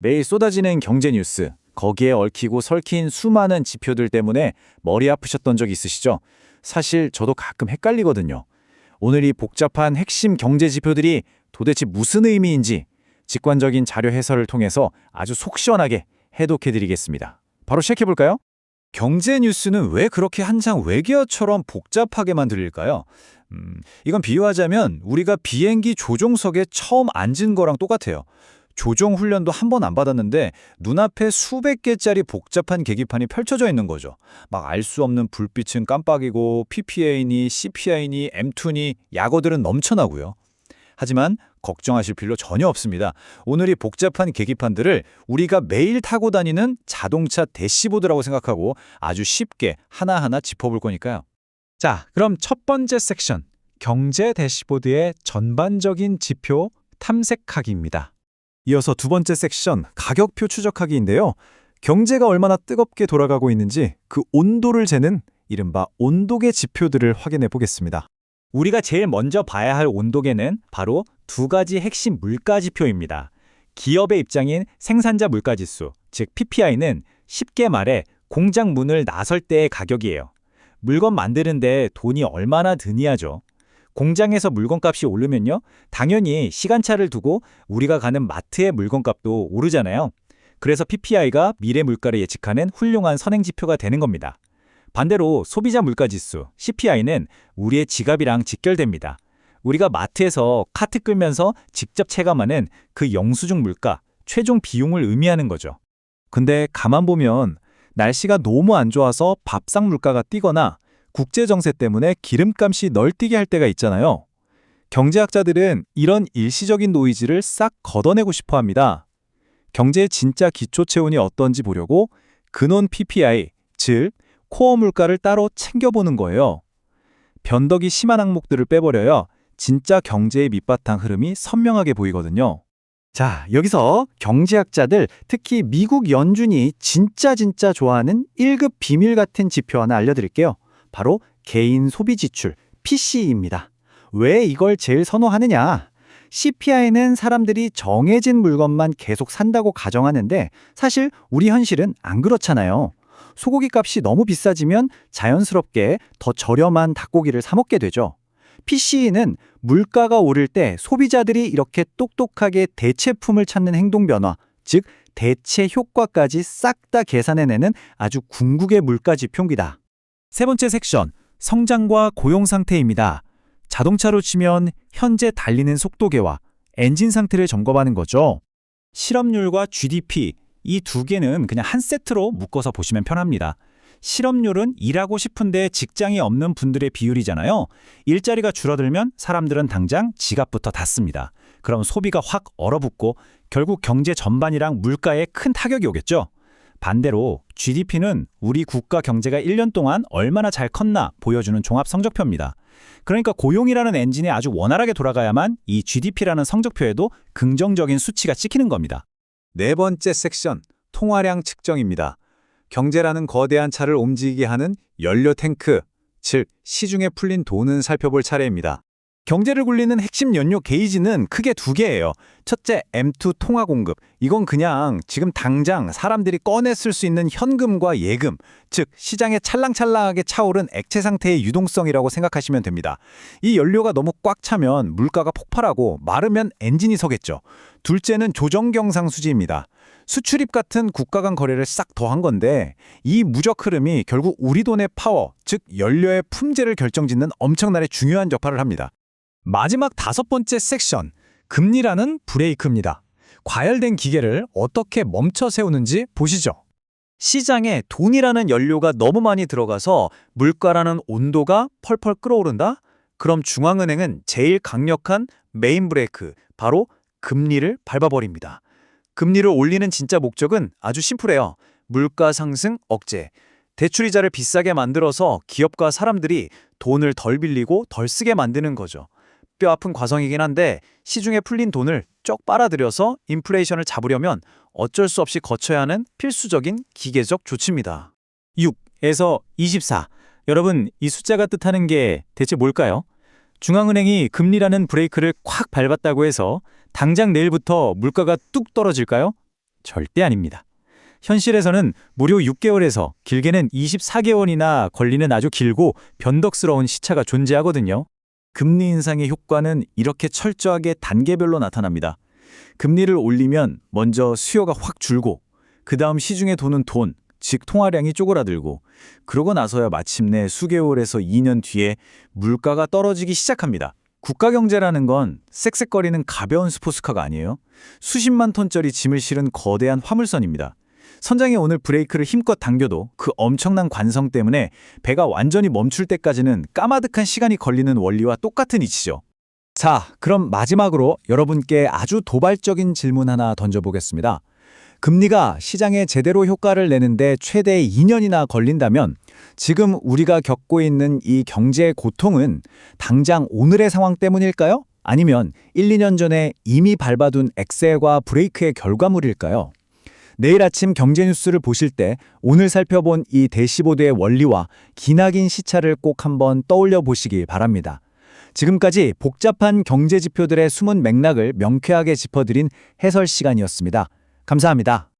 매일 쏟아지는 경제 뉴스, 거기에 얽히고 설킨 수많은 지표들 때문에 머리 아프셨던 적 있으시죠? 사실 저도 가끔 헷갈리거든요. 오늘 이 복잡한 핵심 경제 지표들이 도대체 무슨 의미인지 직관적인 자료 해설을 통해서 아주 속 시원하게 해독해드리겠습니다. 바로 시작해볼까요? 경제 뉴스는 왜 그렇게 한 장 외계어처럼 복잡하게만 들릴까요? 이건 비유하자면 우리가 비행기 조종석에 처음 앉은 거랑 똑같아요. 조종 훈련도 한 번 안 받았는데 눈앞에 수백 개짜리 복잡한 계기판이 펼쳐져 있는 거죠. 막 알 수 없는 불빛은 깜빡이고 PPA니 CPI니 M2니 약어들은 넘쳐나고요. 하지만 걱정하실 필요 전혀 없습니다. 오늘 이 복잡한 계기판들을 우리가 매일 타고 다니는 자동차 대시보드라고 생각하고 아주 쉽게 하나하나 짚어볼 거니까요. 자, 그럼 첫 번째 섹션, 경제 대시보드의 전반적인 지표 탐색하기입니다. 이어서 두 번째 섹션, 가격표 추적하기인데요. 경제가 얼마나 뜨겁게 돌아가고 있는지 그 온도를 재는 이른바 온도계 지표들을 확인해 보겠습니다. 우리가 제일 먼저 봐야 할 온도계는 바로 두 가지 핵심 물가지표입니다. 기업의 입장인 생산자 물가지수, 즉 PPI는 쉽게 말해 공장 문을 나설 때의 가격이에요. 물건 만드는데 돈이 얼마나 드니하죠. 공장에서 물건값이 오르면요, 당연히 시간차를 두고 우리가 가는 마트의 물건값도 오르잖아요. 그래서 PPI가 미래 물가를 예측하는 훌륭한 선행지표가 되는 겁니다. 반대로 소비자 물가지수, CPI는 우리의 지갑이랑 직결됩니다. 우리가 마트에서 카트 끌면서 직접 체감하는 그 영수증 물가, 최종 비용을 의미하는 거죠. 근데 가만 보면 날씨가 너무 안 좋아서 밥상 물가가 뛰거나 국제 정세 때문에 기름값이 널뛰게 할 때가 있잖아요. 경제학자들은 이런 일시적인 노이즈를 싹 걷어내고 싶어 합니다. 경제의 진짜 기초 체온이 어떤지 보려고 근원 PPI, 즉 코어 물가를 따로 챙겨보는 거예요. 변덕이 심한 항목들을 빼버려야 진짜 경제의 밑바탕 흐름이 선명하게 보이거든요. 자, 여기서 경제학자들, 특히 미국 연준이 진짜 좋아하는 1급 비밀 같은 지표 하나 알려드릴게요. 바로 개인 소비 지출, PCE입니다. 왜 이걸 제일 선호하느냐? CPI는 사람들이 정해진 물건만 계속 산다고 가정하는데 사실 우리 현실은 안 그렇잖아요. 소고기 값이 너무 비싸지면 자연스럽게 더 저렴한 닭고기를 사 먹게 되죠. PCE는 물가가 오를 때 소비자들이 이렇게 똑똑하게 대체품을 찾는 행동 변화, 즉 대체 효과까지 싹 다 계산해내는 아주 궁극의 물가 지표입니다. 세 번째 섹션, 성장과 고용 상태입니다. 자동차로 치면 현재 달리는 속도계와 엔진 상태를 점검하는 거죠. 실업률과 GDP, 이 두 개는 그냥 한 세트로 묶어서 보시면 편합니다. 실업률은 일하고 싶은데 직장이 없는 분들의 비율이잖아요. 일자리가 줄어들면 사람들은 당장 지갑부터 닫습니다. 그럼 소비가 확 얼어붙고 결국 경제 전반이랑 물가에 큰 타격이 오겠죠. 반대로 GDP는 우리 국가 경제가 1년 동안 얼마나 잘 컸나 보여주는 종합 성적표입니다. 그러니까 고용이라는 엔진이 아주 원활하게 돌아가야만 이 GDP라는 성적표에도 긍정적인 수치가 찍히는 겁니다. 네 번째 섹션, 통화량 측정입니다. 경제라는 거대한 차를 움직이게 하는 연료 탱크, 즉 시중에 풀린 돈은 살펴볼 차례입니다. 경제를 굴리는 핵심 연료 게이지는 크게 두 개예요. 첫째, M2 통화 공급. 이건 그냥 지금 당장 사람들이 꺼내 쓸 수 있는 현금과 예금, 즉 시장에 찰랑찰랑하게 차오른 액체 상태의 유동성이라고 생각하시면 됩니다. 이 연료가 너무 꽉 차면 물가가 폭발하고 마르면 엔진이 서겠죠. 둘째는 조정경상수지입니다. 수출입 같은 국가 간 거래를 싹 더한 건데 이 무적 흐름이 결국 우리 돈의 파워, 즉 연료의 품질을 결정짓는 엄청나게 중요한 역할을 합니다. 마지막 다섯 번째 섹션, 금리라는 브레이크입니다. 과열된 기계를 어떻게 멈춰 세우는지 보시죠. 시장에 돈이라는 연료가 너무 많이 들어가서 물가라는 온도가 펄펄 끓어오른다? 그럼 중앙은행은 제일 강력한 메인 브레이크, 바로 금리를 밟아버립니다. 금리를 올리는 진짜 목적은 아주 심플해요. 물가 상승 억제. 대출이자를 비싸게 만들어서 기업과 사람들이 돈을 덜 빌리고 덜 쓰게 만드는 거죠. 뼈아픈 과정이긴 한데 시중에 풀린 돈을 쪽 빨아들여서 인플레이션을 잡으려면 어쩔 수 없이 거쳐야 하는 필수적인 기계적 조치입니다. 6에서 24. 여러분, 이 숫자가 뜻하는 게 대체 뭘까요? 중앙은행이 금리라는 브레이크를 콱 밟았다고 해서 당장 내일부터 물가가 뚝 떨어질까요? 절대 아닙니다. 현실에서는 무려 6개월에서 길게는 24개월이나 걸리는 아주 길고 변덕스러운 시차가 존재하거든요. 금리 인상의 효과는 이렇게 철저하게 단계별로 나타납니다. 금리를 올리면 먼저 수요가 확 줄고 그 다음 시중에 도는 돈, 즉 통화량이 쪼그라들고 그러고 나서야 마침내 수개월에서 2년 뒤에 물가가 떨어지기 시작합니다. 국가 경제라는 건 쌕쌕거리는 가벼운 스포츠카가 아니에요. 수십만 톤짜리 짐을 실은 거대한 화물선입니다. 선장이 오늘 브레이크를 힘껏 당겨도 그 엄청난 관성 때문에 배가 완전히 멈출 때까지는 까마득한 시간이 걸리는 원리와 똑같은 이치죠. 자, 그럼 마지막으로 여러분께 아주 도발적인 질문 하나 던져보겠습니다. 금리가 시장에 제대로 효과를 내는데 최대 2년이나 걸린다면 지금 우리가 겪고 있는 이 경제의 고통은 당장 오늘의 상황 때문일까요? 아니면 1, 2년 전에 이미 밟아둔 엑셀과 브레이크의 결과물일까요? 내일 아침 경제 뉴스를 보실 때 오늘 살펴본 이 대시보드의 원리와 기나긴 시차를 꼭 한번 떠올려 보시기 바랍니다. 지금까지 복잡한 경제 지표들의 숨은 맥락을 명쾌하게 짚어드린 해설 시간이었습니다. 감사합니다.